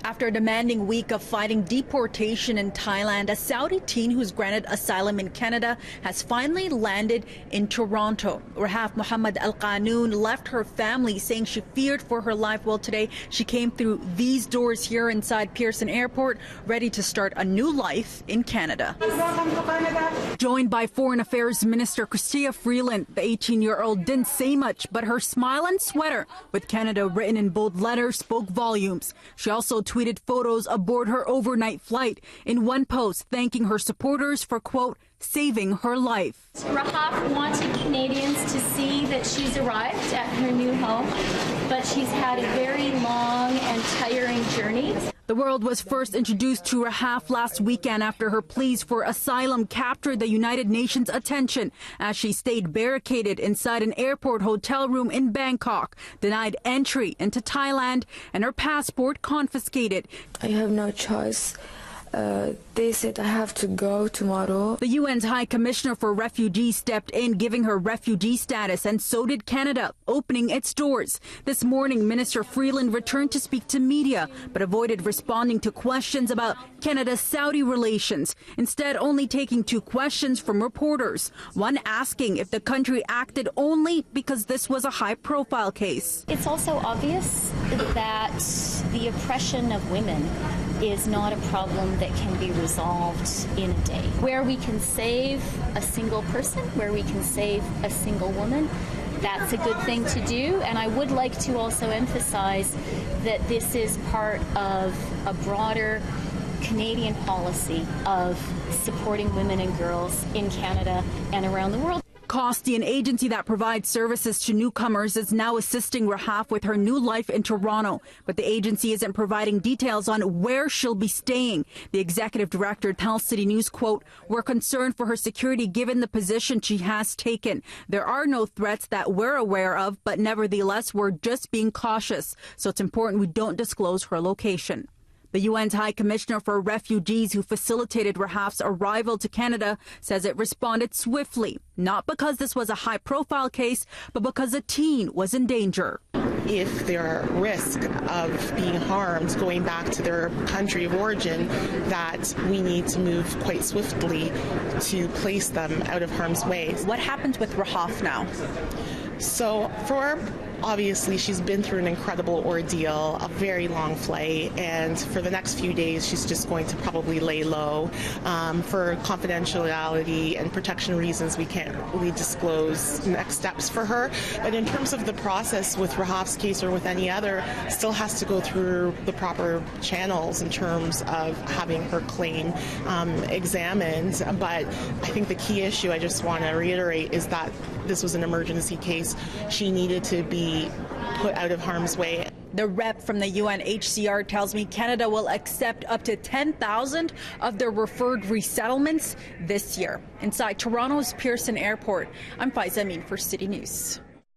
After a demanding week of fighting deportation in Thailand, a Saudi teen who's granted asylum in Canada has finally landed in Toronto. Rahaf Mohammed al-qunun left her family saying she feared for her life. Well, today she came through these doors here inside Pearson Airport, ready to start a new life in Canada. Welcome to Canada. Joined by Foreign Affairs Minister Chrystia Freeland, the 18-year-old didn't say much, but her smile and sweater with Canada written in bold letters spoke volumes. She also tweeted photos aboard her overnight flight, in one post thanking her supporters for, quote, saving her life. Rahaf wanted Canadians to see that she's arrived at her new home, but she's had a very long and tiring journey. The world was first introduced to Rahaf last weekend after her pleas for asylum captured the United Nations' attention as she stayed barricaded inside an airport hotel room in Bangkok, denied entry into Thailand, and her passport confiscated. I have no choice. They said I have to go tomorrow. The UN's High Commissioner for Refugees stepped in, giving her refugee status, and so did Canada, opening its doors. This morning, Minister Freeland returned to speak to media, but avoided responding to questions about Canada-Saudi relations, instead only taking two questions from reporters, one asking if the country acted only because this was a high-profile case. It's also obvious that the oppression of women is not a problem that can be resolved in a day. Where we can save a single person, where we can save a single woman, that's a good thing to do. And I would like to also emphasize that this is part of a broader Canadian policy of supporting women and girls in Canada and around the world. Costi, an agency that provides services to newcomers, is now assisting Rahaf with her new life in Toronto. But the agency isn't providing details on where she'll be staying. The executive director tells City News, quote, "We're concerned for her security given the position she has taken. There are no threats that we're aware of, but nevertheless, we're just being cautious. So it's important we don't disclose her location." The UN's High Commissioner for Refugees, who facilitated Rahaf's arrival to Canada, says it responded swiftly, not because this was a high-profile case, but because a teen was in danger. If they're at risk of being harmed going back to their country of origin, that we need to move quite swiftly to place them out of harm's way. What happens with Rahaf now? So obviously, she's been through an incredible ordeal, a very long flight, and for the next few days, she's just going to probably lay low. For confidentiality and protection reasons, we can't really disclose next steps for her. But in terms of the process with Rahaf's case or with any other, still has to go through the proper channels in terms of having her claim examined. But I think the key issue I just want to reiterate is that this was an emergency case. She needed to be put out of harm's way. The rep from the UNHCR tells me Canada will accept up to 10,000 of their referred resettlements this year. Inside Toronto's Pearson Airport, I'm Faiza Amin for City News.